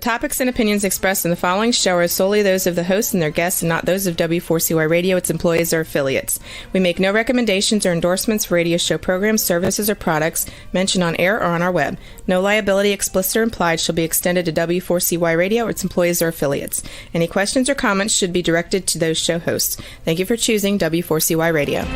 topics and opinions expressed in the following show are solely those of the host and their guests and not those of W4CY Radio, its employees, or affiliates. We make no recommendations or endorsements for radio show programs, services, or products mentioned on air or on our web. No liability, explicit or implied, shall be extended to W4CY Radio or its employees or affiliates. Any questions or comments should be directed to those show hosts. Thank you for choosing W4CY Radio.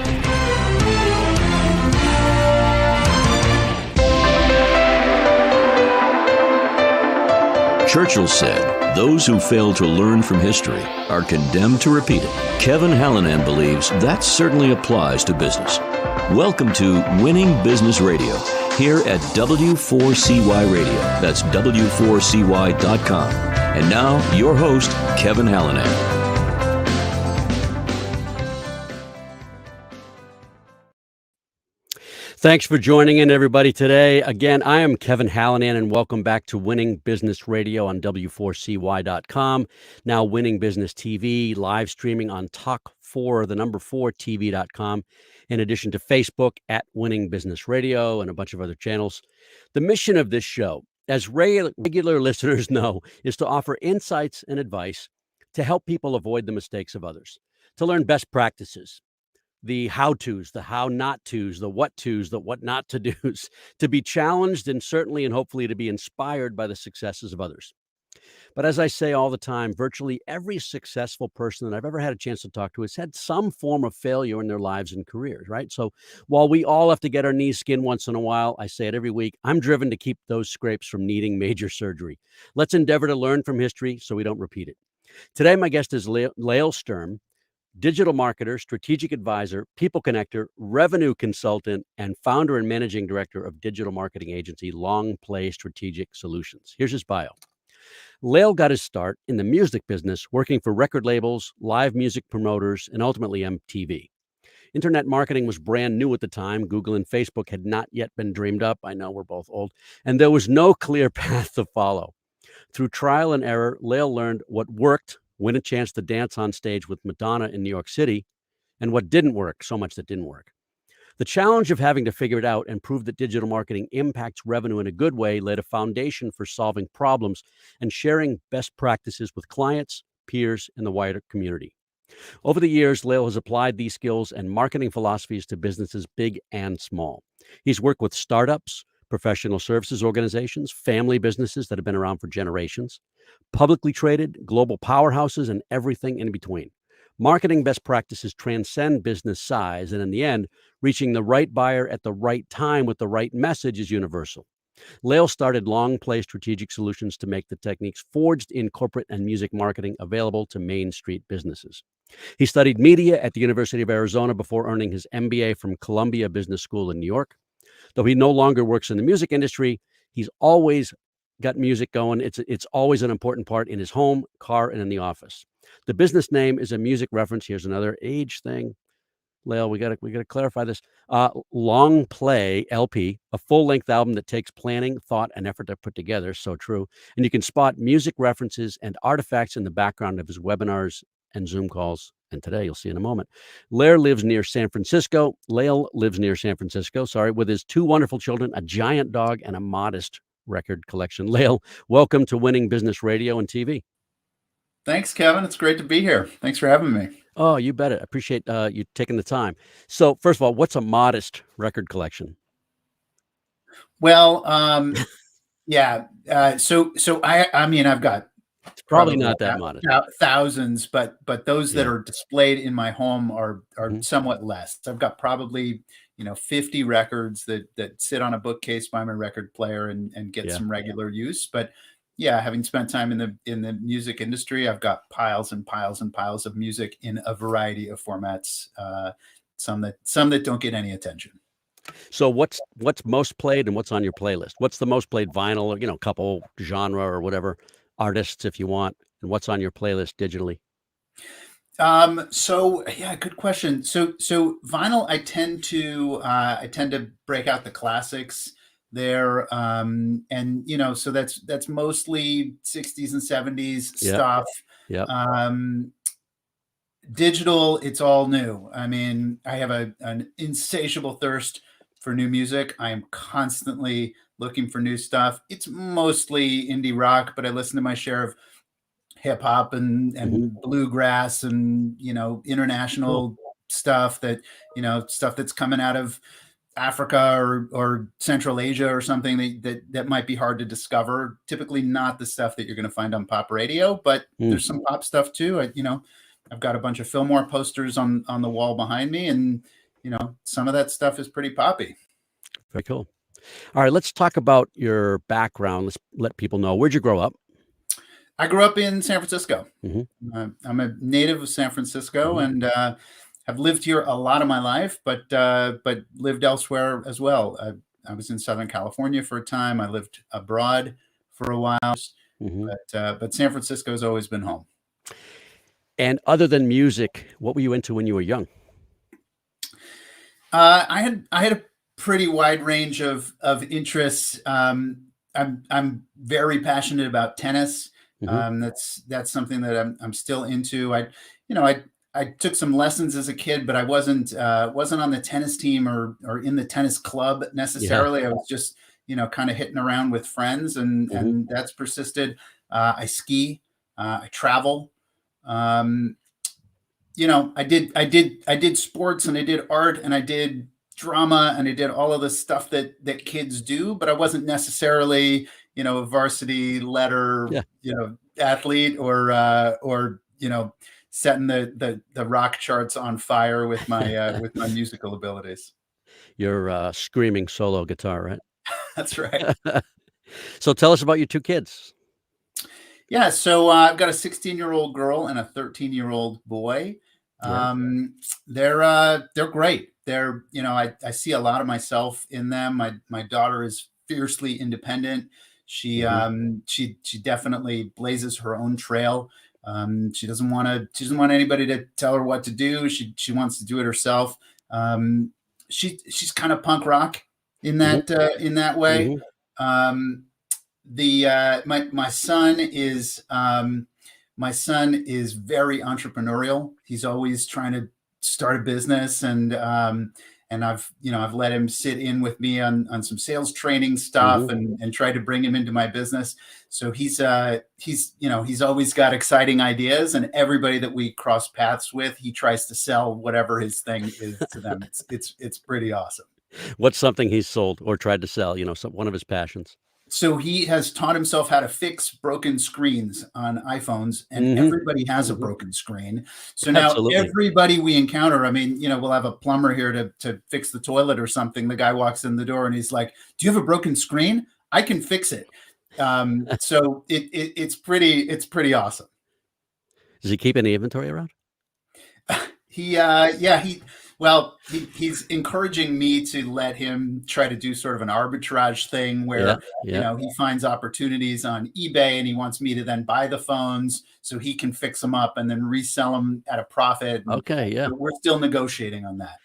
Churchill said, "Those who fail to learn from history are condemned to repeat it." Kevin Hallinan believes that certainly applies to business. Welcome to Winning Business Radio, here at W4CY Radio. That's W4CY.com. And now, your host, Kevin Hallinan. Thanks for joining in, everybody, today. Again, I am Kevin Hallinan, and welcome back to Winning Business Radio on W4CY.com. Now Winning Business TV, live streaming on Talk4TV.com, in addition to Facebook at Winning Business Radio and a bunch of other channels. The mission of this show, as regular listeners know, is to offer insights and advice to help people avoid the mistakes of others, to learn best practices, the how-tos, the how-not-tos, the what-tos, the what-not-to-dos, to be challenged and certainly and hopefully to be inspired by the successes of others. But as I say all the time, virtually every successful person that I've ever had a chance to talk to has had some form of failure in their lives and careers, right? So while we all have to get our knees skinned once in a while, I say it every week, I'm driven to keep those scrapes from needing major surgery. Let's endeavor to learn from history so we don't repeat it. Today, my guest is Lael Sturm, digital marketer, strategic advisor, people connector, revenue consultant, and founder and managing director of digital marketing agency Long Play Strategic Solutions. Here's his bio. Lael got his start in the music business, working for record labels, live music promoters, and ultimately MTV. Internet marketing was brand new at the time. Google and Facebook had not yet been dreamed up. I know we're both old. And there was no clear path to follow. Through trial and error, Lael learned what worked, win a chance to dance on stage with Madonna in New York City, and what didn't work, so much that didn't work. The challenge of having to figure it out and prove that digital marketing impacts revenue in a good way laid a foundation for solving problems and sharing best practices with clients, peers, and the wider community. Over the years, Lael has applied these skills and marketing philosophies to businesses big and small. He's worked with startups, professional services organizations, family businesses that have been around for generations, publicly traded, global powerhouses, and everything in between. Marketing best practices transcend business size, and in the end, reaching the right buyer at the right time with the right message is universal. Lael started Long Play Strategic Solutions to make the techniques forged in corporate and music marketing available to Main Street businesses. He studied media at the University of Arizona before earning his MBA from Columbia Business School in New York. Though he no longer works in the music industry, he's always got music going. It's always an important part in his home, car, and in the office. The business name is a music reference. Here's another age thing. Lael, we gotta clarify this. Long Play LP, a full-length album that takes planning, thought, and effort to put together. So true. And you can spot music references and artifacts in the background of his webinars and Zoom calls. And today, you'll see in a moment. Lael lives near San Francisco, with his two wonderful children, a giant dog, and a modest record collection. Lael, welcome to Winning Business Radio and TV. Thanks, Kevin. It's great to be here. Thanks for having me. Oh, you bet it. I appreciate you taking the time. So first of all, what's a modest record collection? Well, yeah. So I mean, I've got it's probably not that modest. Thousands, but those that are displayed in my home are somewhat less. I've got probably 50 records that sit on a bookcase by my record player and get some regular use. But yeah, having spent time in the music industry, I've got piles and piles and piles of music in a variety of formats. Some that don't get any attention. So what's most played and what's on your playlist? What's the most played vinyl, couple genre or whatever artists if you want, and what's on your playlist digitally? So yeah, good question. So vinyl, I tend to break out the classics there. And so that's mostly 60s and 70s stuff. Yeah. Digital, it's all new. I mean, I have an insatiable thirst for new music. I am constantly looking for new stuff. It's mostly indie rock, but I listen to my share of hip hop and bluegrass and, international stuff stuff that's coming out of Africa or Central Asia or something that might be hard to discover. Typically not the stuff that you're going to find on pop radio, but there's some pop stuff too. I've got a bunch of Fillmore posters on the wall behind me, and some of that stuff is pretty poppy. Very cool. All right, let's talk about your background. Let's let people know. Where'd you grow up? I grew up in San Francisco. I'm a native of San Francisco, and have lived here a lot of my life, but lived elsewhere as well. I was in Southern California for a time. I lived abroad for a while, but San Francisco has always been home. And other than music, what were you into when you were young? I had a pretty wide range of interests. I'm very passionate about tennis. That's something that I'm still into. I took some lessons as a kid, but I wasn't on the tennis team or in the tennis club necessarily. I was just kind of hitting around with friends, and that's persisted. I ski, I travel. I did sports, and I did art, and I did drama, and I did all of the stuff that kids do, but I wasn't necessarily a varsity letter athlete or setting the rock charts on fire with my with my musical abilities. You're screaming solo guitar, right? That's right. So tell us about your two kids. Yeah, so I've got a 16-year-old girl and a 13-year-old boy. They're great. They're I see a lot of myself in them. My daughter is fiercely independent. She definitely blazes her own trail. She doesn't want anybody to tell her what to do. She wants to do it herself. She's kind of punk rock in that way. My son is very entrepreneurial. He's always trying to start a business, and I've let him sit in with me on some sales training stuff and try to bring him into my business. So he's always got exciting ideas, and everybody that we cross paths with, he tries to sell whatever his thing is to them. It's pretty awesome. What's something he's sold or tried to sell? One of his passions. So he has taught himself how to fix broken screens on iPhones, and everybody has a broken screen. So now everybody we encounter, we'll have a plumber here to fix the toilet or something. The guy walks in the door and he's like, "Do you have a broken screen? I can fix it." So it's pretty awesome. Does he keep any inventory around? He's encouraging me to let him try to do sort of an arbitrage thing where, he finds opportunities on eBay, and he wants me to then buy the phones so he can fix them up and then resell them at a profit. Okay. Yeah. So we're still negotiating on that.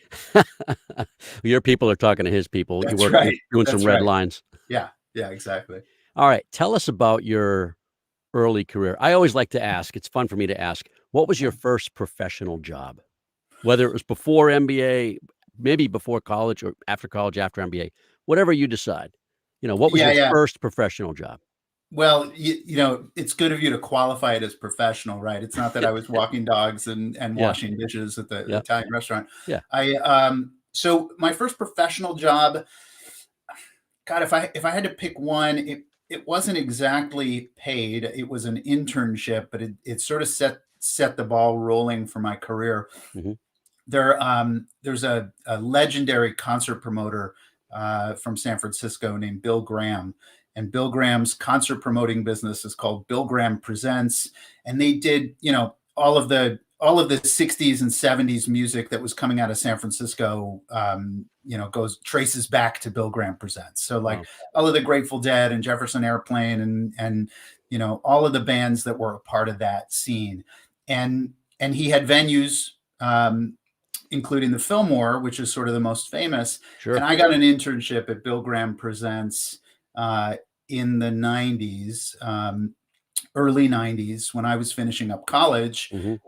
Your people are talking to his people. That's You're right. doing some red lines. Yeah. Yeah, exactly. All right. Tell us about your early career. I always like to ask, it's fun for me to ask, what was your first professional job? Whether it was before MBA, maybe before college or after college, after MBA, whatever you decide. What was your first professional job? Well, it's good of you to qualify it as professional, right? It's not that I was walking dogs and washing dishes at the Italian restaurant. Yeah. So my first professional job, God, if I had to pick one, it wasn't exactly paid. It was an internship, but it sort of set the ball rolling for my career. There's a legendary concert promoter from San Francisco named Bill Graham, and Bill Graham's concert promoting business is called Bill Graham Presents, and they did all of the 60s and 70s music that was coming out of San Francisco traces back to Bill Graham Presents. So all of the Grateful Dead and Jefferson Airplane and all of the bands that were a part of that scene, and he had venues including the Fillmore, which is sort of the most famous. Sure. And I got an internship at Bill Graham Presents in the 90s, early 90s, when I was finishing up college. And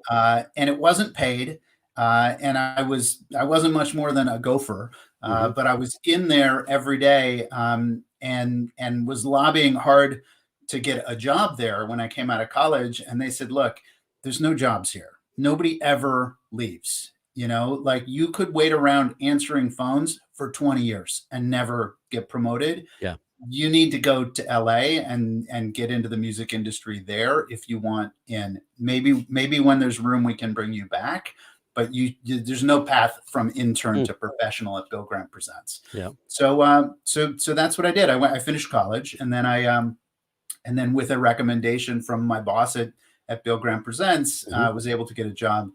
it wasn't paid. And I wasn't much more than a gopher, but I was in there every day. And and was lobbying hard to get a job there when I came out of college. And they said, look, there's no jobs here. Nobody ever leaves. Like you could wait around answering phones for 20 years and never get promoted. Yeah. You need to go to LA and get into the music industry there if you want in. Maybe when there's room, we can bring you back. But there's no path from intern to professional at Bill Graham Presents. Yeah. So that's what I did. I finished college, and then and then with a recommendation from my boss at Bill Graham Presents, I was able to get a job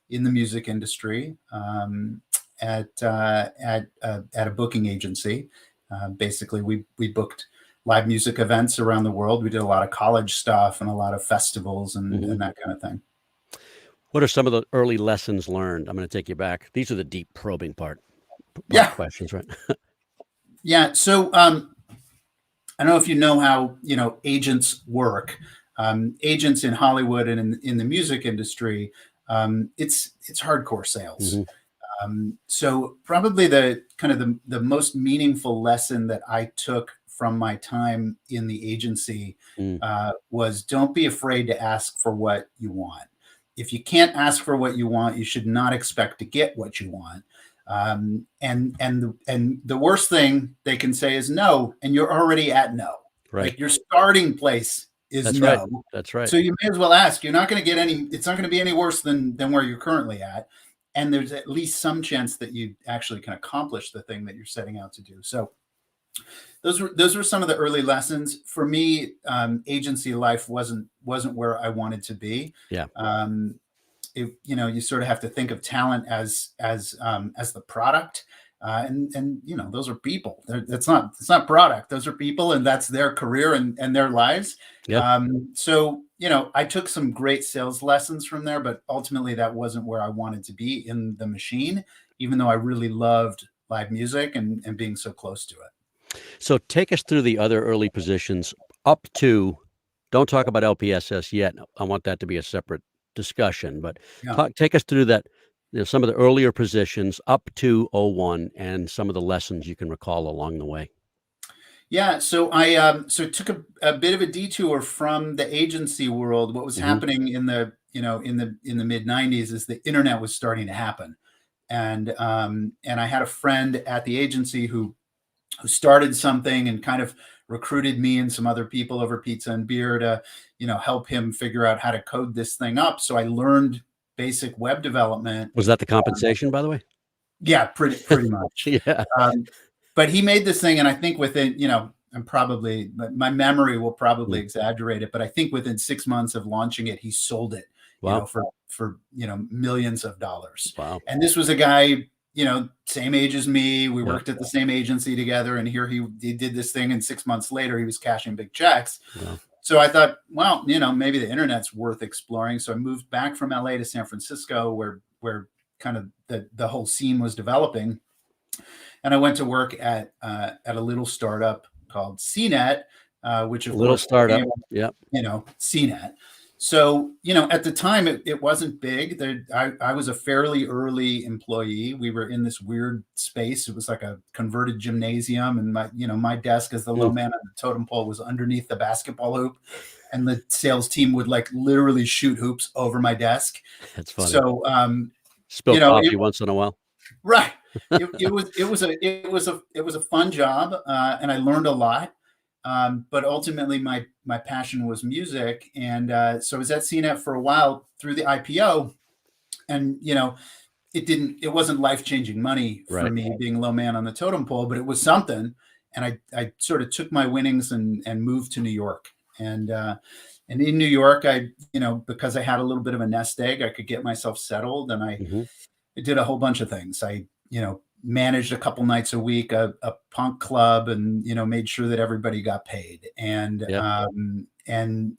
in the music industry at a booking agency. Basically, we booked live music events around the world. We did a lot of college stuff and a lot of festivals and that kind of thing. What are some of the early lessons learned? I'm going to take you back. These are the deep probing part questions, right? Yeah. So I don't know if you know how agents work. Agents in Hollywood and in the music industry, it's hardcore sales. So probably the most meaningful lesson that I took from my time in the agency was don't be afraid to ask for what you want. If you can't ask for what you want, you should not expect to get what you want. And the worst thing they can say is no, and you're already at no. Right. Like your starting place is That's no. Right. That's right. So you may as well ask. You're not going to get it's not going to be any worse than where you're currently at. And there's at least some chance that you actually can accomplish the thing that you're setting out to do. So those were some of the early lessons for me. Agency life wasn't where I wanted to be. Yeah. You sort of have to think of talent as the product, and those are people. It's not product. Those are people, and that's their career and their lives. Yeah. So I took some great sales lessons from there, but ultimately that wasn't where I wanted to be in the machine, even though I really loved live music and being so close to it. So take us through the other early positions up to, don't talk about LPSS yet. I want that to be a separate discussion, but take us through that, some of the earlier positions up to 01 and some of the lessons you can recall along the way. Yeah, so I took a bit of a detour from the agency world. What was happening in the mid 90s is the internet was starting to happen, and I had a friend at the agency who started something and kind of recruited me and some other people over pizza and beer to help him figure out how to code this thing up. So I learned basic web development. Was that the compensation, by the way? Yeah, pretty much. Yeah. But he made this thing, and I think within, my memory will probably exaggerate it, but I think within 6 months of launching it, he sold it, for millions of dollars. Wow. And this was a guy, same age as me. We worked at the same agency together, and here he did this thing, and 6 months later, he was cashing big checks. Wow. So I thought, well, maybe the internet's worth exploring. So I moved back from LA to San Francisco, where kind of the whole scene was developing. And I went to work at a little startup called Cnet, which of little course startup, Cnet. So at the time it wasn't big. I was a fairly early employee. We were in this weird space. It was like a converted gymnasium, and my desk as the low man on the totem pole was underneath the basketball hoop, and the sales team would like literally shoot hoops over my desk. That's funny. So spill coffee once in a while. Right. It was a fun job, and I learned a lot. But ultimately, my passion was music, and so I was at CNET for a while through the IPO, and it wasn't life-changing money for me being low man on the totem pole, but it was something. And I sort of took my winnings and moved to New York, and in New York, because I had a little bit of a nest egg, I could get myself settled, and I did a whole bunch of things. I managed a couple nights a week a punk club, and made sure that everybody got paid, and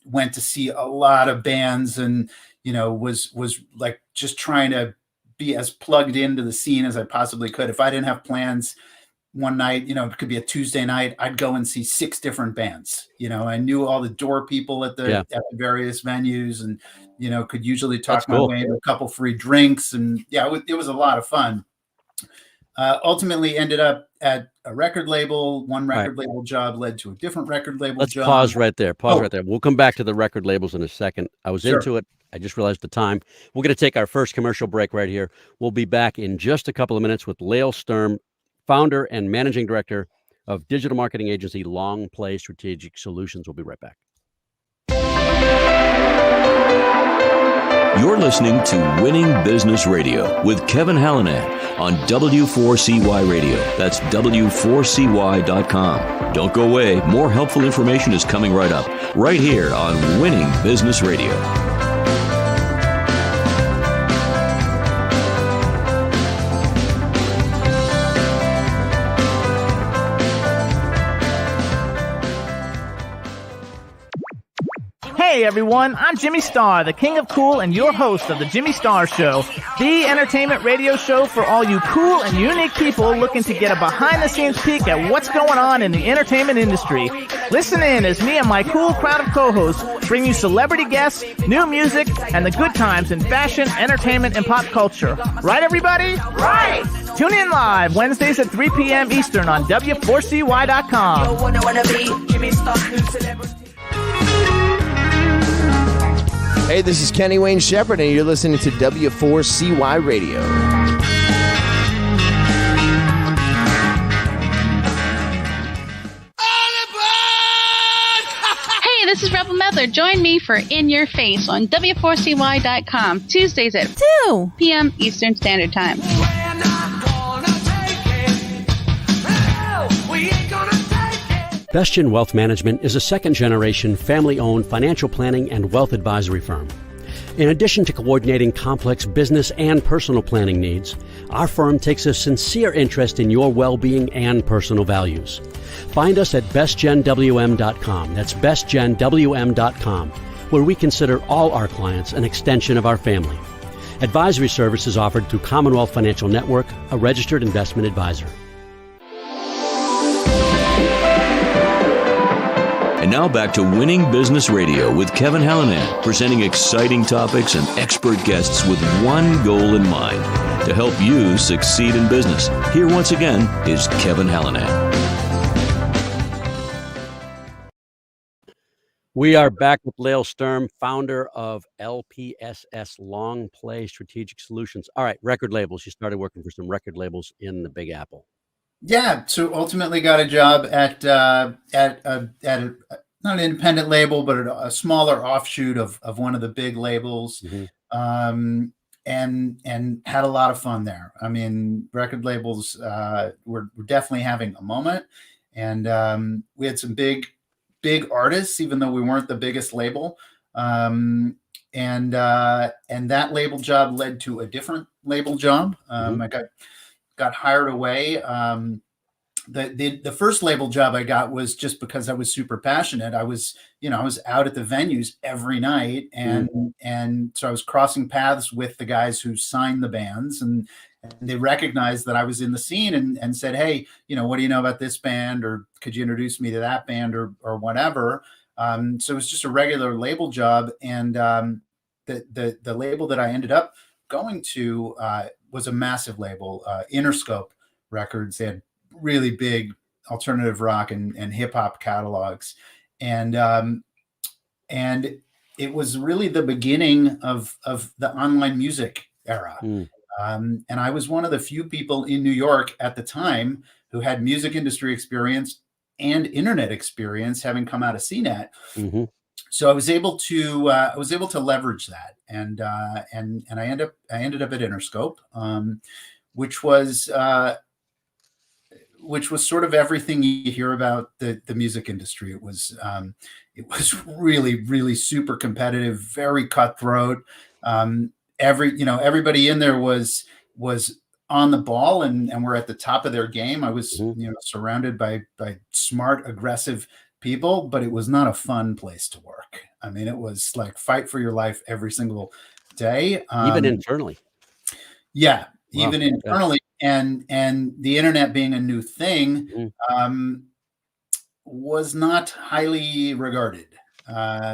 went to see a lot of bands, and was like just trying to be as plugged into the scene as I possibly could. If I didn't have plans one night, it could be a Tuesday night, I'd go and see 6 different bands. I knew all the door people at the various venues, and could usually talk my way into a couple free drinks, and it was a lot of fun. Ultimately ended up at a record label. One record label job led to a different record label job. Let's pause right there. Right there. We'll come back to the record labels in a second. I was into it. I just realized the time. We're going to take our first commercial break right here. We'll be back in just a couple of minutes with Lael Sturm, founder and managing director of digital marketing agency Long Play Strategic Solutions. We'll be right back. You're listening to Winning Business Radio with Kevin Hallinan on W4CY Radio. That's W4CY.com. Don't go away. More helpful information is coming right up, right here on Winning Business Radio. Hey everyone, I'm Jimmy Star, the king of cool and your host of the Jimmy Star Show, the entertainment radio show for all you cool and unique people looking to get a behind-the-scenes peek at what's going on in the entertainment industry. Listen in as me and my cool crowd of co-hosts bring you celebrity guests, new music, and the good times in fashion, entertainment, and pop culture. Right, everybody? Right! Tune in live Wednesdays at 3 p.m. Eastern on W4CY.com. Hey, this is Kenny Wayne Shepherd, and you're listening to W4CY Radio. Hey, this is Rebel Medler. Join me for In Your Face on W4CY.com, Tuesdays at 2 p.m. Eastern Standard Time. Bestian Wealth Management is a second-generation, family-owned financial planning and wealth advisory firm. In addition to coordinating complex business and personal planning needs, our firm takes a sincere interest in your well-being and personal values. Find us at bestgenwm.com. That's bestgenwm.com, where we consider all our clients an extension of our family. Advisory services offered through Commonwealth Financial Network, a registered investment advisor. And now back to Winning Business Radio with Kevin Hallinan, presenting exciting topics and expert guests with one goal in mind, to help you succeed in business. Here once again is Kevin Hallinan. We are back with Lael Sturm, founder of LPSS, Long Play Strategic Solutions. All right, record labels. You started working for some record labels in the Big Apple. Yeah, so ultimately got a job at not an independent label, but a smaller offshoot of one of the big labels, and had a lot of fun there. I mean, record labels were definitely having a moment, and we had some big artists, even though we weren't the biggest label. And that label job led to a different label job. I got hired away. The first label job I got was just because I was super passionate. I was out at the venues every night, and so I was crossing paths with the guys who signed the bands, and they recognized that I was in the scene and said, "Hey, what do you know about this band? Or could you introduce me to that band or whatever?" So it was just a regular label job, and the label that I ended up going to was a massive label, Interscope Records. They had really big alternative rock and hip hop catalogs. And it was really the beginning of the online music era. And I was one of the few people in New York at the time who had music industry experience and internet experience, having come out of Cnet. So I was able to leverage that, and I ended up at Interscope, which was sort of everything you hear about the music industry. It was really, really super competitive, very cutthroat. Everybody in there was on the ball and were at the top of their game. I was surrounded by smart, aggressive people, but it was not a fun place to work. I mean, it was like fight for your life every single day. Even internally. Yeah, wow. Even internally. And the internet being a new thing was not highly regarded.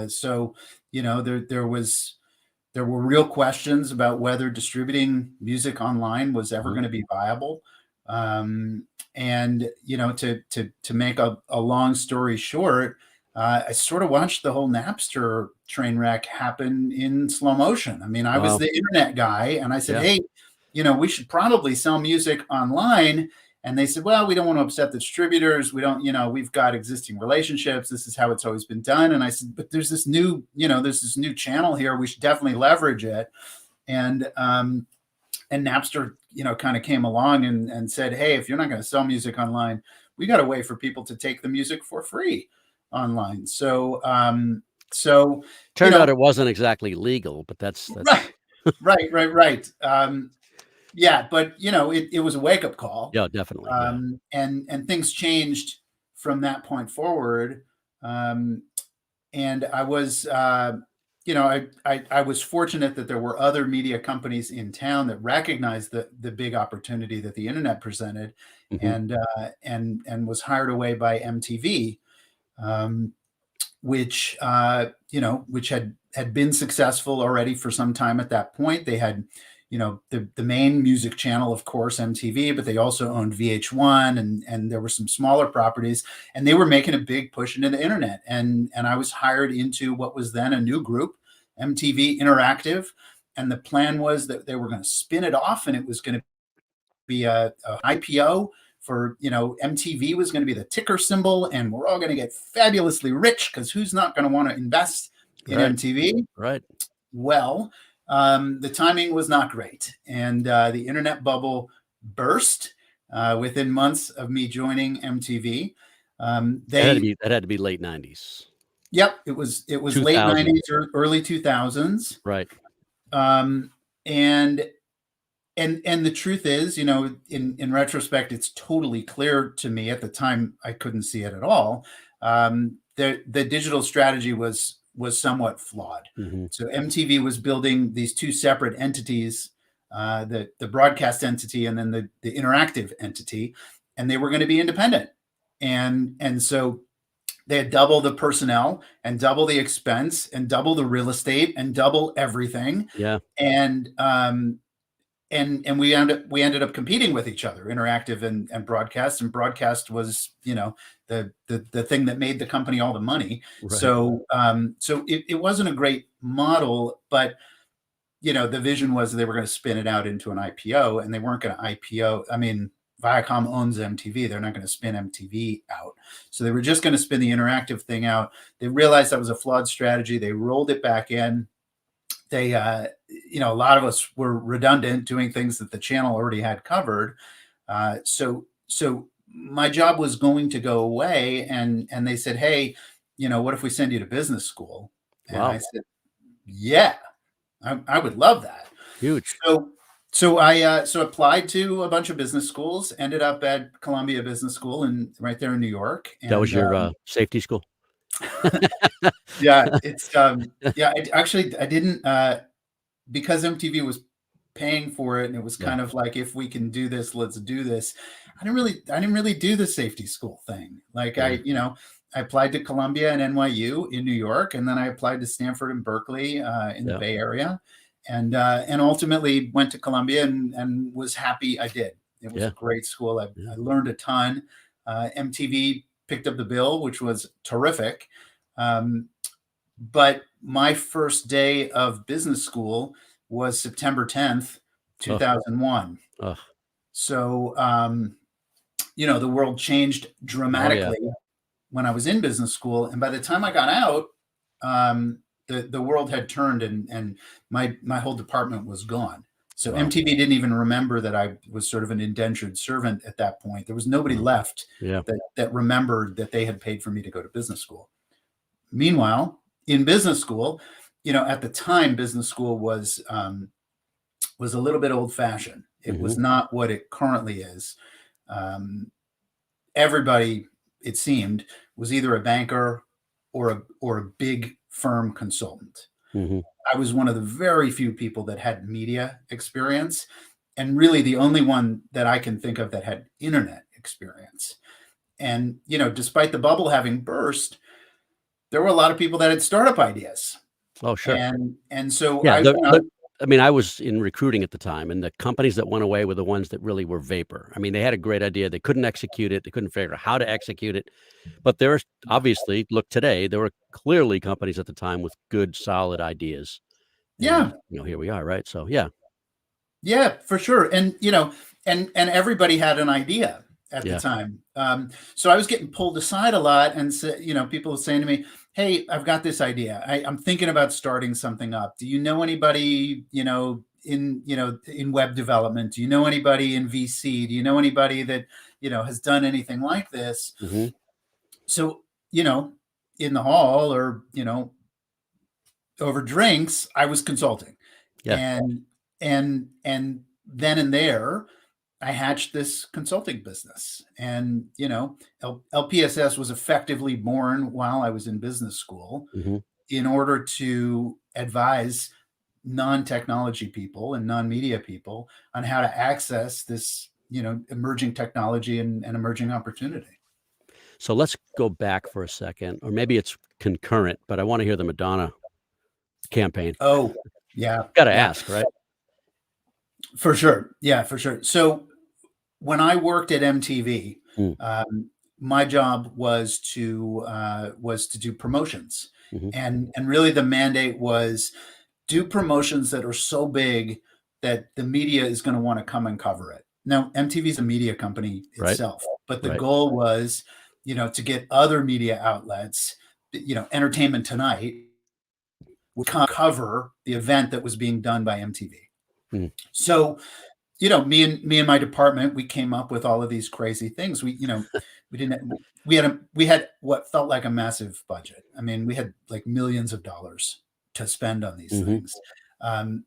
So, there were real questions about whether distributing music online was ever going to be viable. And to make a long story short, I sort of watched the whole Napster train wreck happen in slow motion. I mean, I was the internet guy, and I said, hey, we should probably sell music online. And they said, well, we don't want to upset the distributors. We don't, we've got existing relationships. This is how it's always been done. And I said, but there's this new channel here. We should definitely leverage it. And Napster, kind of came along and said, hey, if you're not going to sell music online, we got a way for people to take the music for free online. So turned out it wasn't exactly legal, but that's right. Yeah, but it was a wake up call. Yeah, definitely. And things changed from that point forward. And I was, I was fortunate that there were other media companies in town that recognized the big opportunity that the internet presented, and was hired away by MTV, which had been successful already for some time at that point. They had, the main music channel, of course, MTV, but they also owned VH1, and there were some smaller properties, and they were making a big push into the internet. And I was hired into what was then a new group, MTV Interactive. And the plan was that they were going to spin it off, and it was going to be a IPO for, MTV was going to be the ticker symbol, and we're all going to get fabulously rich, because who's not going to want to invest in MTV? Right. Well, the timing was not great, and the internet bubble burst within months of me joining MTV. That had to be late 90s. Yep, it was late 90s or early 2000s. Right. And the truth is, in retrospect, it's totally clear to me. At the time, I couldn't see it at all. The digital strategy was somewhat flawed. So MTV was building these two separate entities, the broadcast entity and then the interactive entity, and they were going to be independent. And so they had double the personnel and double the expense and double the real estate and double everything. Yeah. And we ended up competing with each other, interactive and broadcast. And broadcast was, the thing that made the company all the money. Right. So it wasn't a great model, but the vision was they were going to spin it out into an IPO, and they weren't going to IPO. I mean, Viacom owns MTV. They're not going to spin MTV out. So they were just going to spin the interactive thing out. They realized that was a flawed strategy. They rolled it back in. They, a lot of us were redundant, doing things that the channel already had covered. So my job was going to go away, and they said, hey, what if we send you to business school? And I said, yeah, I would love that. Huge. So I applied to a bunch of business schools, ended up at Columbia Business School right there in New York. And, that was your safety school? Yeah, it's I didn't because MTV was paying for it, and it was kind of like, if we can do this, let's do this. I didn't really do the safety school thing. Like I applied to Columbia and NYU in New York, and then I applied to Stanford and Berkeley in the Bay Area, and ultimately went to Columbia and was happy I did. It was a great school. I learned a ton. MTV picked up the bill, which was terrific. But my first day of business school was September 10th, 2001. So, the world changed dramatically when I was in business school. And by the time I got out, the world had turned, and my whole department was gone. So MTV didn't even remember that I was sort of an indentured servant at that point. There was nobody left that remembered that they had paid for me to go to business school. Meanwhile, in business school, at the time, business school was a little bit old fashioned. It was not what it currently is. Everybody, it seemed, was either a banker or a big firm consultant. I was one of the very few people that had media experience, and really the only one that I can think of that had internet experience. And, despite the bubble having burst, there were a lot of people that had startup ideas. Oh, sure. And so I mean, I was in recruiting at the time, and the companies that went away were the ones that really were vapor. I mean, they had a great idea. They couldn't execute it. They couldn't figure out how to execute it. But there's obviously, look today, there were clearly companies at the time with good, solid ideas. Yeah. And, here we are, right? So, yeah. Yeah, for sure. And, and everybody had an idea at the time. So I was getting pulled aside a lot, and people were saying to me, "Hey, I've got this idea. I'm thinking about starting something up. Do you know anybody, in web development? Do you know anybody in VC? Do you know anybody that, has done anything like this?" Mm-hmm. So, in the hall or, over drinks, I was consulting. Yeah. And then and there, I hatched this consulting business. And, LPSS was effectively born while I was in business school in order to advise non-technology people and non-media people on how to access this, emerging technology and emerging opportunity. So let's go back for a second, or maybe it's concurrent, but I want to hear the Madonna campaign. Oh, yeah. Got to ask, right? For sure. Yeah, for sure. So when I worked at MTV, my job was to do promotions, and really the mandate was do promotions that are so big that the media is going to want to come and cover it. Now, MTV is a media company itself, but the goal was, to get other media outlets, Entertainment Tonight would cover the event that was being done by MTV. So, me and my department, we came up with all of these crazy things. We had what felt like a massive budget. I mean, we had like millions of dollars to spend on these things.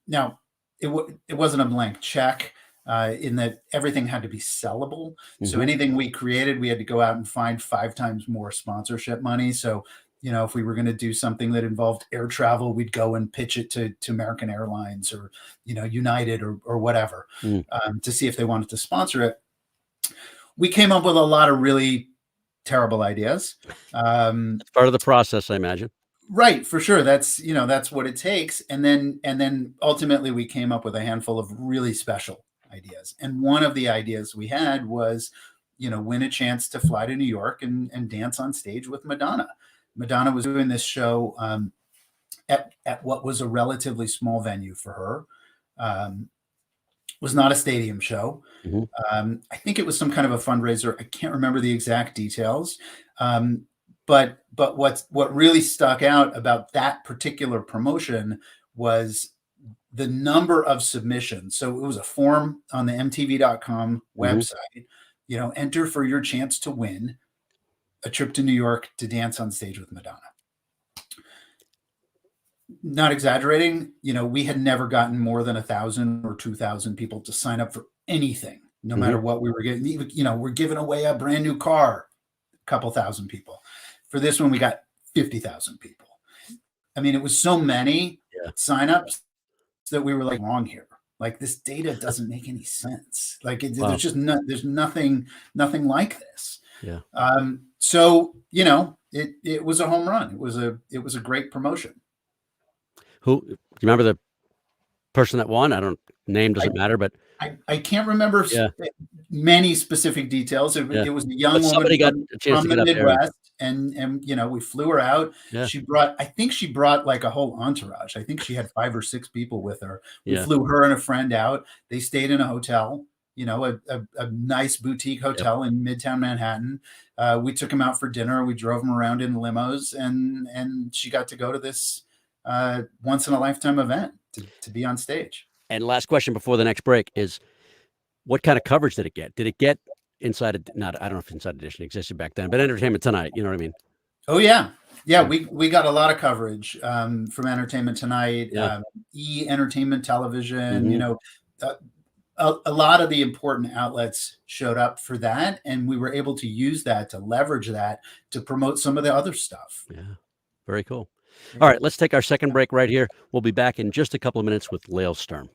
Now, it wasn't a blank check in that everything had to be sellable. So anything we created, we had to go out and find 5 times more sponsorship money. So, if we were going to do something that involved air travel, we'd go and pitch it to American Airlines or, United or whatever to see if they wanted to sponsor it. We came up with a lot of really terrible ideas. It's part of the process, I imagine. Right, for sure. That's what it takes. And then ultimately we came up with a handful of really special ideas. And one of the ideas we had was, win a chance to fly to New York and dance on stage with Madonna. Madonna was doing this show at what was a relatively small venue for her. Was not a stadium show. I think it was some kind of a fundraiser. I can't remember the exact details. But what really stuck out about that particular promotion was the number of submissions. So it was a form on the MTV.com website, enter for your chance to win a trip to New York to dance on stage with Madonna. Not exaggerating, we had never gotten more than 1,000 or 2,000 people to sign up for anything, no matter what we were getting. We're giving away a brand new car, a couple thousand people. For this one, we got 50,000 people. I mean, it was so many signups that we were like, wrong here. Like, this data doesn't make any sense. Like, there's just there's nothing like this. Yeah. So, it was a home run. It was a great promotion. Do you remember the person that won? Name doesn't matter, but I can't remember many specific details. It was a young woman from the Midwest, and we flew her out. Yeah. I think she brought like a whole entourage. I think she had 5 or 6 people with her. We flew her and a friend out. They stayed in a hotel, a nice boutique hotel in Midtown Manhattan. We took them out for dinner. We drove them around in limos, and she got to go to this once in a lifetime event to be on stage. And last question before the next break is, what kind of coverage did it get? Did it get I don't know if Inside Edition existed back then, but Entertainment Tonight, you know what I mean? Oh yeah. Yeah. We got a lot of coverage from Entertainment Tonight, Entertainment Television, a lot of the important outlets showed up for that. And we were able to use that, to leverage that, to promote some of the other stuff. Yeah. Very cool. All right, let's take our second break right here. We'll be back in just a couple of minutes with Lael Sturm.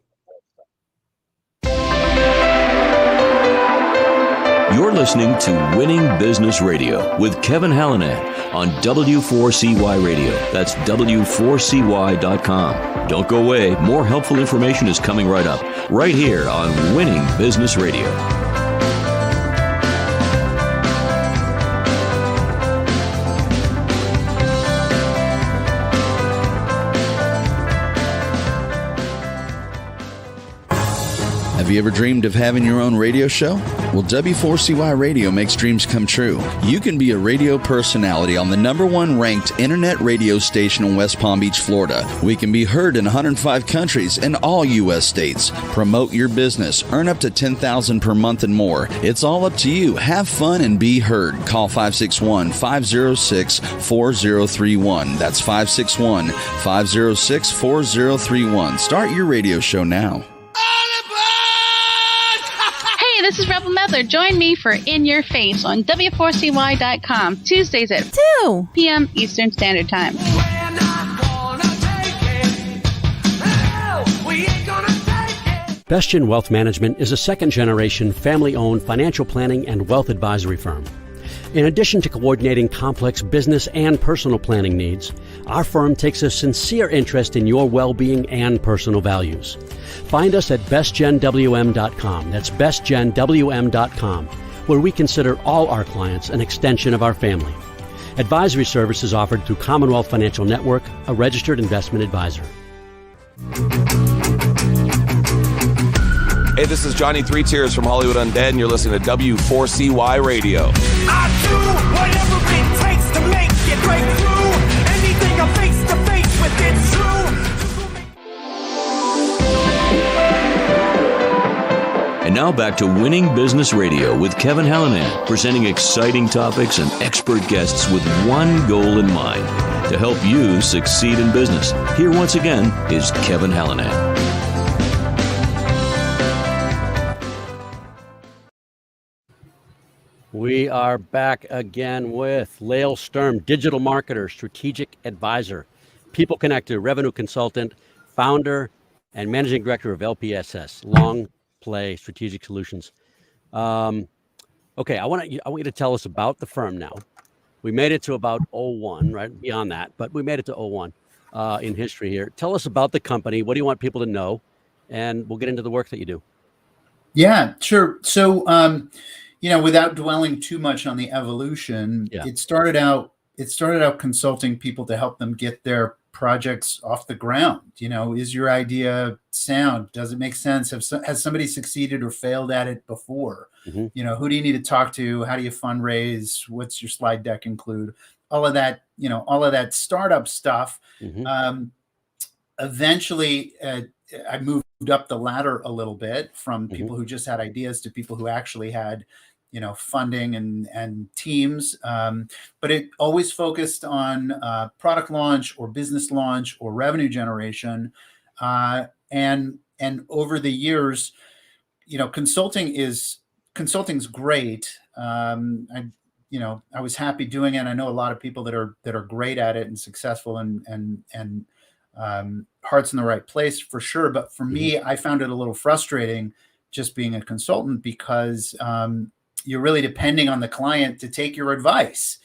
You're listening to Winning Business Radio with Kevin Hallinan on W4CY Radio. That's W4CY.com. Don't go away. More helpful information is coming right up, right here on Winning Business Radio. Have you ever dreamed of having your own radio show? Well, W4CY Radio makes dreams come true. You can be a radio personality on the #1 ranked internet radio station in West Palm Beach, Florida. We can be heard in 105 countries and all U.S. states. Promote your business, earn up to $10,000 per month and more. It's all up to you. Have fun and be heard. Call 561-506-4031. That's 561-506-4031. Start your radio show now. This is Rebel Medler. Join me for In Your Face on W4CY.com, Tuesdays at 2 p.m. Eastern Standard Time. Bestian Wealth Management is a second-generation, family-owned financial planning and wealth advisory firm. In addition to coordinating complex business and personal planning needs, our firm takes a sincere interest in your well-being and personal values. Find us at bestgenwm.com. That's bestgenwm.com, where we consider all our clients an extension of our family. Advisory services offered through Commonwealth Financial Network, a registered investment advisor. Hey, this is Johnny Three Tears from Hollywood Undead, and you're listening to W4CY Radio. I do whatever it takes to make it break through. Anything I'm face to face with, it's true. And now back to Winning Business Radio with Kevin Hallinan, presenting exciting topics and expert guests with one goal in mind, to help you succeed in business. Here once again is Kevin Hallinan. We are back again with Lael Sturm, digital marketer, strategic advisor, people connector, revenue consultant, founder, and managing director of LPSS, Long Play Strategic Solutions. Okay, I want you to tell us about the firm now. We made it to about 01, right? Beyond that, but we made it to 01 in history here. Tell us about the company. What do you want people to know? And we'll get into the work that you do. Yeah, sure. So, without dwelling too much on the evolution, it started out consulting people to help them get their projects off the ground. Is your idea sound? Does it make sense? Has somebody succeeded or failed at it before? Mm-hmm. Who do you need to talk to? How do you fundraise? What's your slide deck include? All of that, all of that startup stuff. Mm-hmm. Eventually, I moved up the ladder a little bit from people who just had ideas to people who actually had funding and teams, but it always focused on product launch or business launch or revenue generation. And over the years, consulting's great. I was happy doing it. I know a lot of people that are great at it and successful and heart's in the right place for sure. But for me, I found it a little frustrating just being a consultant because you're really depending on the client to take your advice.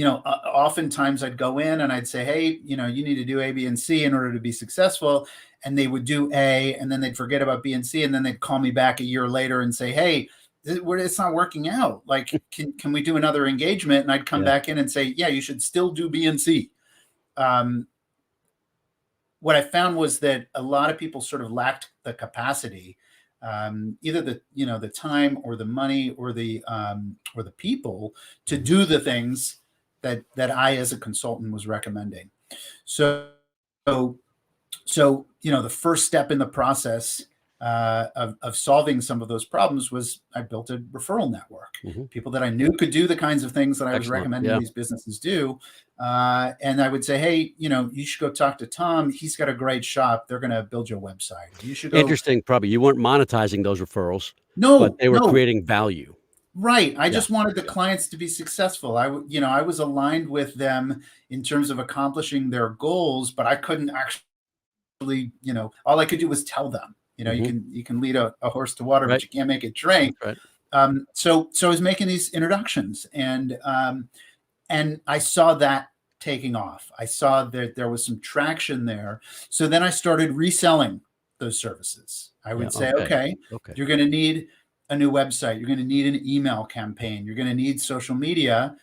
Oftentimes I'd go in and I'd say, hey, you need to do A, B, and C in order to be successful. And they would do A, and then they'd forget about B and C. And then they'd call me back a year later and say, hey, it's not working out. Like, can we do another engagement? And I'd come back in and say, yeah, you should still do B and C. What I found was that a lot of people sort of lacked the capacity, either the time or the money or the people to do the things that I as a consultant was recommending. So the first step in the process of solving some of those problems was I built a referral network, people that I knew could do the kinds of things that I was recommending these businesses do. And I would say, hey, you should go talk to Tom. He's got a great shop. They're going to build your website. You should go. Interesting. Probably you weren't monetizing those referrals. No, but they were creating value. Right. I just wanted the clients to be successful. I was aligned with them in terms of accomplishing their goals, but I couldn't actually, all I could do was tell them. You know, you can lead a horse to water, but you can't make it drink. Right. So I was making these introductions, and I saw that taking off. I saw that there was some traction there. So then I started reselling those services. I would say, okay, you're going to need a new website. You're going to need an email campaign. You're going to need social media.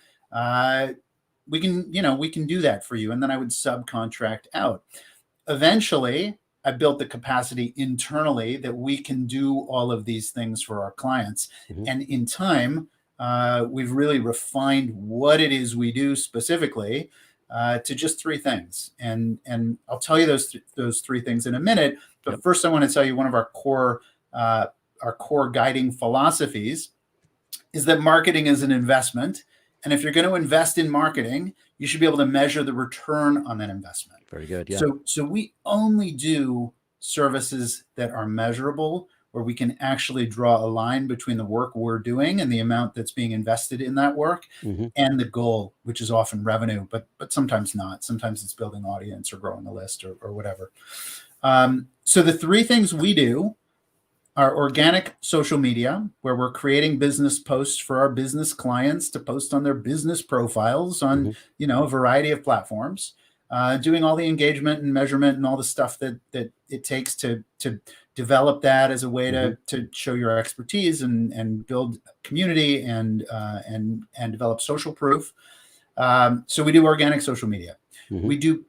We can do that for you. And then I would subcontract out. Eventually, I built the capacity internally that we can do all of these things for our clients. And in time, we've really refined what it is we do specifically to just three things. And I'll tell you those three things in a minute. But first, I want to tell you one of our core guiding philosophies is that marketing is an investment. And if you're going to invest in marketing, you should be able to measure the return on that investment. Very good. Yeah. So we only do services that are measurable, where we can actually draw a line between the work we're doing and the amount that's being invested in that work and the goal, which is often revenue, but sometimes not. Sometimes it's building audience or growing a list or whatever. So the three things we do are organic social media, where we're creating business posts for our business clients to post on their business profiles on, a variety of platforms, doing all the engagement and measurement and all the stuff that it takes to develop that as a way to show your expertise and build community and develop social proof. So we do organic social media. We do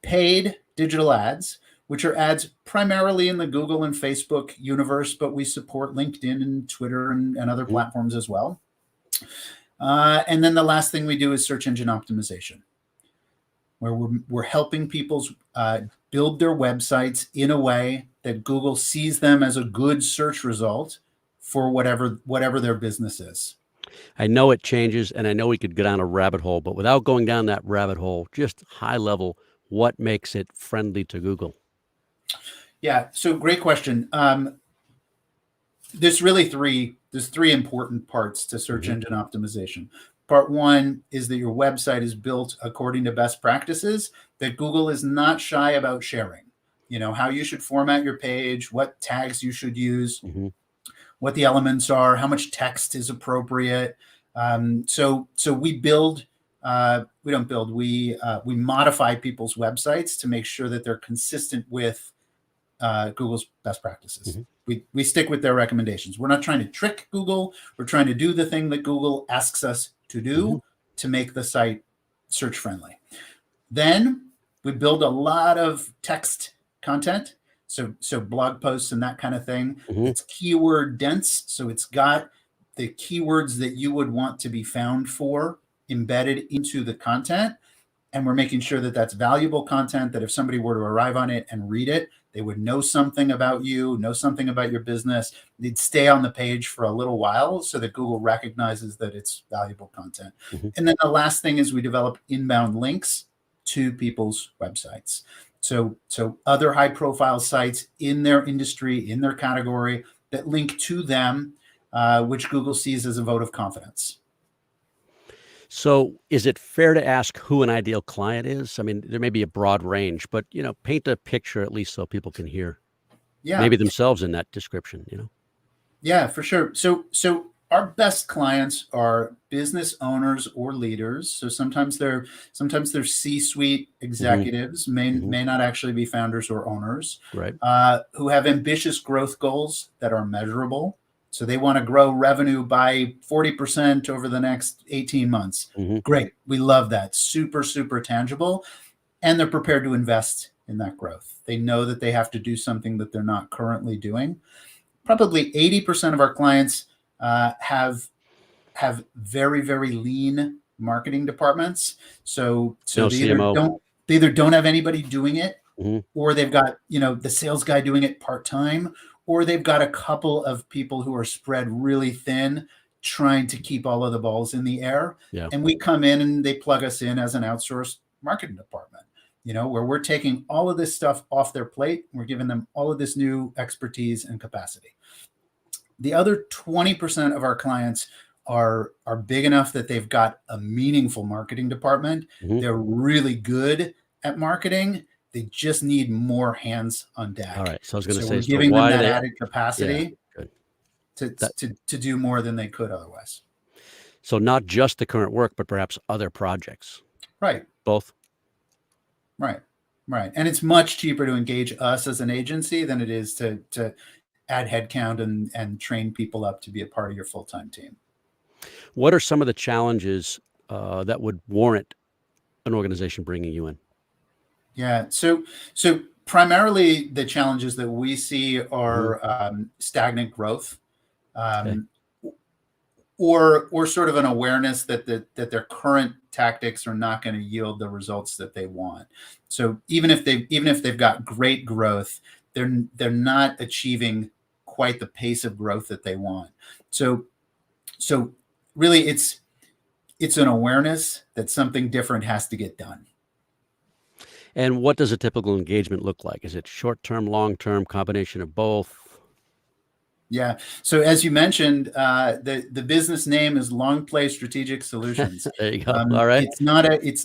paid digital ads, which are ads primarily in the Google and Facebook universe, but we support LinkedIn and Twitter and other platforms as well. And then the last thing we do is search engine optimization, where we're helping people build their websites in a way that Google sees them as a good search result for whatever their business is. I know it changes, and I know we could go down a rabbit hole, but without going down that rabbit hole, just high level, what makes it friendly to Google? Yeah, so great question. There's three important parts to search engine optimization. Part one is that your website is built according to best practices that Google is not shy about sharing. You know, how you should format your page, what tags you should use, what the elements are, how much text is appropriate. So we modify people's websites to make sure that they're consistent with Google's best practices. We stick with their recommendations. We're not trying to trick Google. We're trying to do the thing that Google asks us to do to make the site search friendly. Then we build a lot of text content. So blog posts and that kind of thing. It's keyword dense. So it's got the keywords that you would want to be found for embedded into the content. And we're making sure that that's valuable content, that if somebody were to arrive on it and read it, they would know something about you, know something about your business. They'd stay on the page for a little while so that Google recognizes that it's valuable content. And then the last thing is we develop inbound links to people's websites. So other high profile sites in their industry, in their category, that link to them, which Google sees as a vote of confidence. So is it fair to ask who an ideal client is? I mean, there may be a broad range, but, paint a picture at least so people can hear maybe themselves in that description, Yeah, for sure. So our best clients are business owners or leaders. So sometimes they're C-suite executives, may not actually be founders or owners, right? Who have ambitious growth goals that are measurable. So they want to grow revenue by 40% over the next 18 months. Great. We love that. Super, super tangible. And they're prepared to invest in that growth. They know that they have to do something that they're not currently doing. Probably 80% of our clients have very, very lean marketing departments. So no they either don't have anybody doing it, or they've got, the sales guy doing it part-time, or they've got a couple of people who are spread really thin, trying to keep all of the balls in the air. Yeah. And we come in and they plug us in as an outsourced marketing department, where we're taking all of this stuff off their plate. We're giving them all of this new expertise and capacity. The other 20% of our clients are big enough that they've got a meaningful marketing department. They're really good at marketing, They just need more hands on deck. All right. So I was going to say, we're giving them why that they, added capacity good. to do more than they could otherwise. So not just the current work, but perhaps other projects. Right. Both. Right. And it's much cheaper to engage us as an agency than it is to add headcount and train people up to be a part of your full-time team. What are some of the challenges that would warrant an organization bringing you in? Yeah. So primarily the challenges that we see are stagnant growth, or sort of an awareness that their current tactics are not going to yield the results that they want. So even if they've got great growth, they're not achieving quite the pace of growth that they want. So really it's an awareness that something different has to get done. And what does a typical engagement look like? Is it short-term, long-term, combination of both? Yeah. So as you mentioned, the business name is Long Play Strategic Solutions. There you go. All right. It's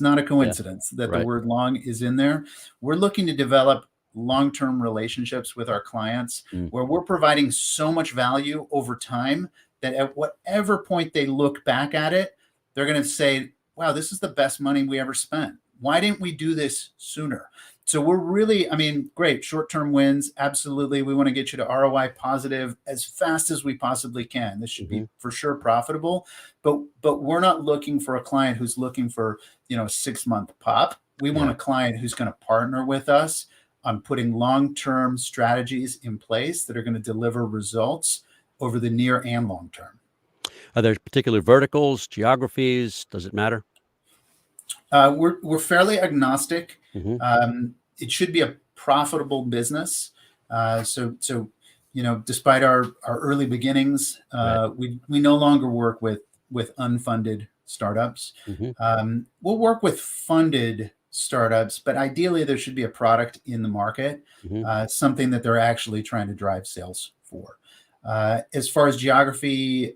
not a coincidence that the word long is in there. We're looking to develop long-term relationships with our clients where we're providing so much value over time that at whatever point they look back at it, they're going to say, wow, this is the best money we ever spent. Why didn't we do this sooner? So we're really, great, short-term wins. Absolutely. We want to get you to ROI positive as fast as we possibly can. This should be for sure profitable, but we're not looking for a client who's looking for, a 6-month pop. We want a client who's going to partner with us on putting long-term strategies in place that are going to deliver results over the near and long term. Are there particular verticals, geographies? Does it matter? We're fairly agnostic. It should be a profitable business. So despite our early beginnings, we no longer work with unfunded startups. We'll work with funded startups, but ideally there should be a product in the market, something that they're actually trying to drive sales for. As far as geography,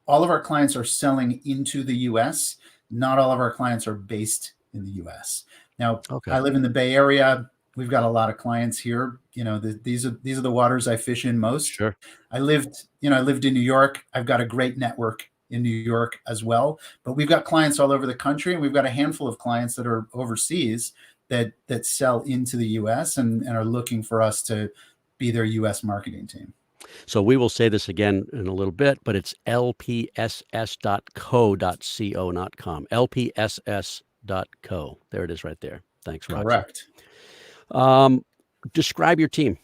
all of our clients are selling into the U.S. Not all of our clients are based in the U.S. Now, I live in the Bay Area. We've got a lot of clients here. These are the waters I fish in most. Sure. I lived in New York. I've got a great network in New York as well. But we've got clients all over the country, and we've got a handful of clients that are overseas that sell into the U.S. and are looking for us to be their U.S. marketing team. So we will say this again in a little bit, but it's lpss.co.co, not com. lpss.co. There it is right there. Thanks, Roger. Correct. Describe your team.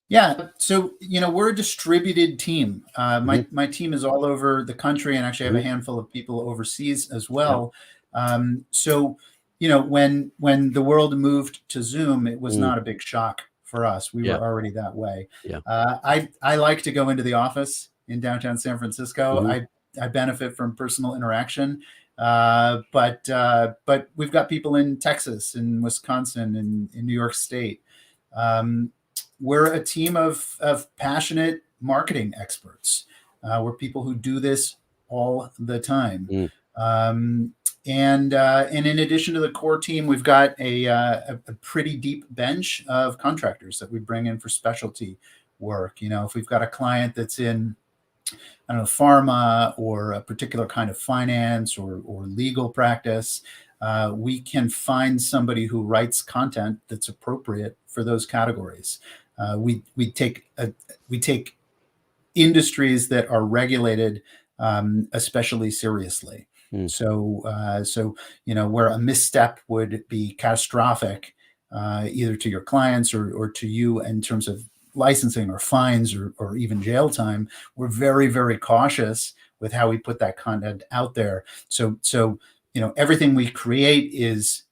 Yeah. So, we're a distributed team. My team is all over the country, and actually I have a handful of people overseas as well. So, when the world moved to Zoom, it was not a big shock for us. We were already that way. I like to go into the office in downtown San Francisco. I benefit from personal interaction. But we've got people in Texas, in Wisconsin, and in New York State. We're a team of passionate marketing experts. We're people who do this all the time. And in addition to the core team, we've got a pretty deep bench of contractors that we bring in for specialty work. If we've got a client that's in, pharma or a particular kind of finance or legal practice, we can find somebody who writes content that's appropriate for those categories. We take industries that are regulated especially seriously. So where a misstep would be catastrophic, either to your clients or to you in terms of licensing or fines or even jail time, we're very, very cautious with how we put that content out there. So everything we create is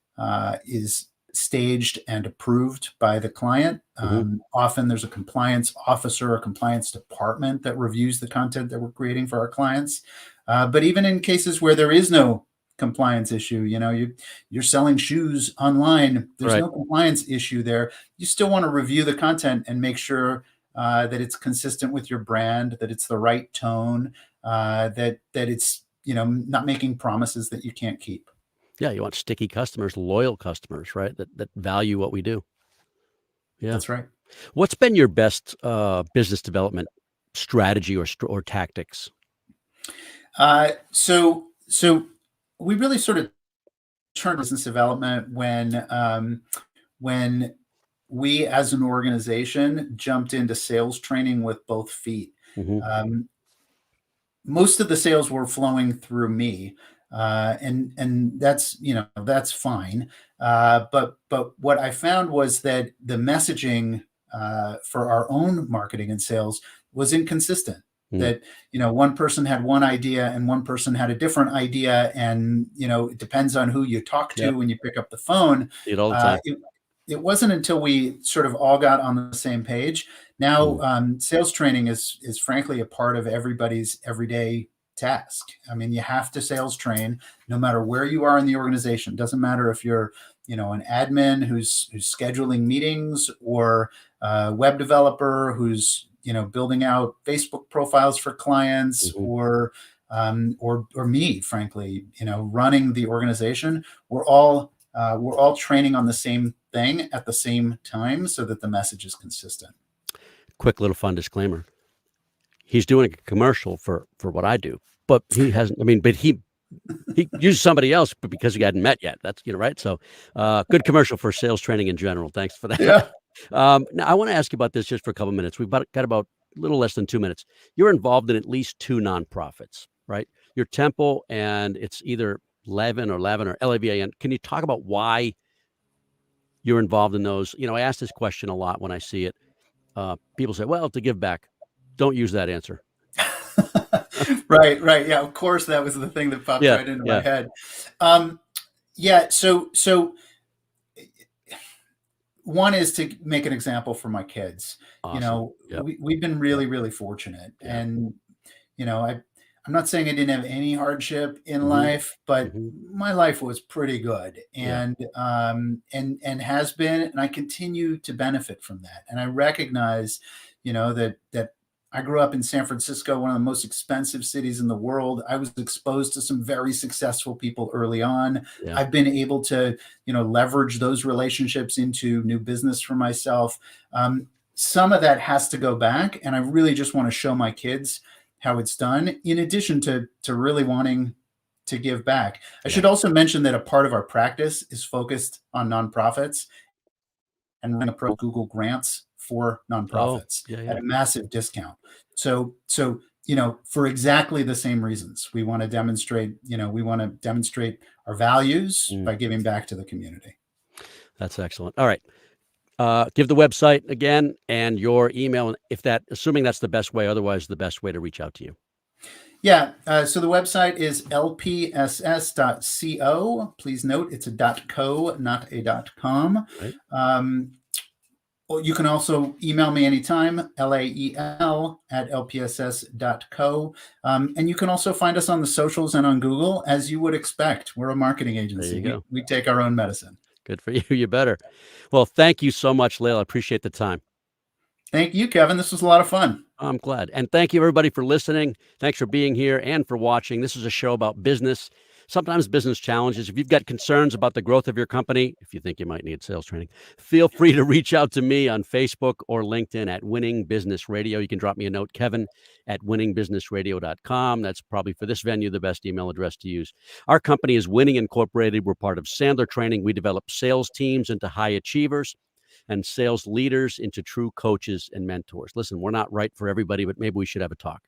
staged and approved by the client. Often there's a compliance officer or compliance department that reviews the content that we're creating for our clients. But even in cases where there is no compliance issue, you're selling shoes online, there's no compliance issue there. You still want to review the content and make sure that it's consistent with your brand, that it's the right tone, that it's, not making promises that you can't keep. Yeah, you want sticky customers, loyal customers, right? That value what we do. Yeah, That's right. What's been your best business development strategy or tactics? So we really sort of turned business development when we as an organization jumped into sales training with both feet. Most of the sales were flowing through me, and that's that's fine. But what I found was that the messaging for our own marketing and sales was inconsistent. That one person had one idea and one person had a different idea, and it depends on who you talk to when you pick up the phone. It all the time. It wasn't until we sort of all got on the same page. Now, sales training is frankly a part of everybody's everyday task. I mean, you have to sales train no matter where you are in the organization. It doesn't matter if you're, an admin who's scheduling meetings, or a web developer who's, building out Facebook profiles for clients, or me, frankly, running the organization. We're all training on the same thing at the same time so that the message is consistent. Quick little fun disclaimer. He's doing a commercial for what I do, but he hasn't, but he used somebody else, but because he hadn't met yet. That's, right. So good commercial for sales training in general. Thanks for that. Yeah. Now I want to ask you about this just for a couple of minutes. We've got about a little less than 2 minutes. You're involved in at least 2 nonprofits, right? Your Temple, and it's either Lavan or Lavan. Can you talk about why you're involved in those? I ask this question a lot when I see it. People say, well, to give back. Don't use that answer. Right. Yeah, of course, that was the thing that popped right into my head. So one is to make an example for my kids. Awesome. We've been really, really fortunate. And, I'm not saying I didn't have any hardship in life, but my life was pretty good, and has been, and I continue to benefit from that. And I recognize, that I grew up in San Francisco, one of the most expensive cities in the world. I was exposed to some very successful people early on. Yeah. I've been able to, leverage those relationships into new business for myself. Some of that has to go back, and I really just want to show my kids how it's done, in addition to really wanting to give back. I should also mention that a part of our practice is focused on nonprofits, and running Google grants for nonprofits at a massive discount. So, for exactly the same reasons, we want to demonstrate our values by giving back to the community. That's excellent. All right. Give the website again and your email, assuming that's the best way, otherwise the best way to reach out to you. Yeah. So the website is lpss.co. Please note it's a .co, not a .com. Right. Well, you can also email me anytime, lael@lpss.co. And you can also find us on the socials and on Google, as you would expect. We're a marketing agency. There you go. We take our own medicine. Good for you. You better. Well, thank you so much, Lael. I appreciate the time. Thank you, Kevin. This was a lot of fun. I'm glad. And thank you, everybody, for listening. Thanks for being here and for watching. This is a show about business, sometimes business challenges. If you've got concerns about the growth of your company, if you think you might need sales training, feel free to reach out to me on Facebook or LinkedIn at Winning Business Radio. You can drop me a note, kevin@winningbusinessradio.com. That's probably, for this venue, the best email address to use. Our company is Winning Incorporated. We're part of Sandler Training. We develop sales teams into high achievers and sales leaders into true coaches and mentors. Listen, we're not right for everybody, but maybe we should have a talk.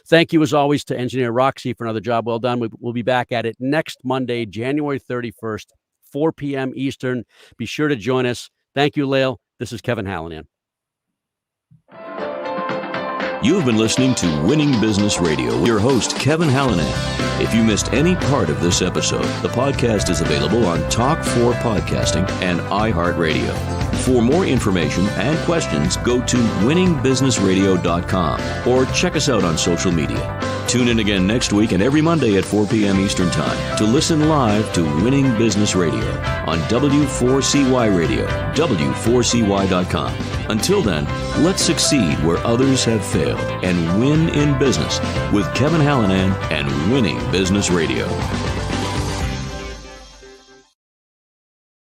Thank you, as always, to Engineer Roxy for another job well done. We'll be back at it next Monday, January 31st, 4 p.m. Eastern. Be sure to join us. Thank you, Lael. This is Kevin Hallinan. You've been listening to Winning Business Radio with your host, Kevin Hallinan. If you missed any part of this episode, the podcast is available on Talk4 Podcasting and iHeartRadio. For more information and questions, go to winningbusinessradio.com or check us out on social media. Tune in again next week and every Monday at 4 p.m. Eastern Time to listen live to Winning Business Radio on W4CY Radio, W4CY.com. Until then, let's succeed where others have failed and win in business with Kevin Hallinan and Winning Business Radio.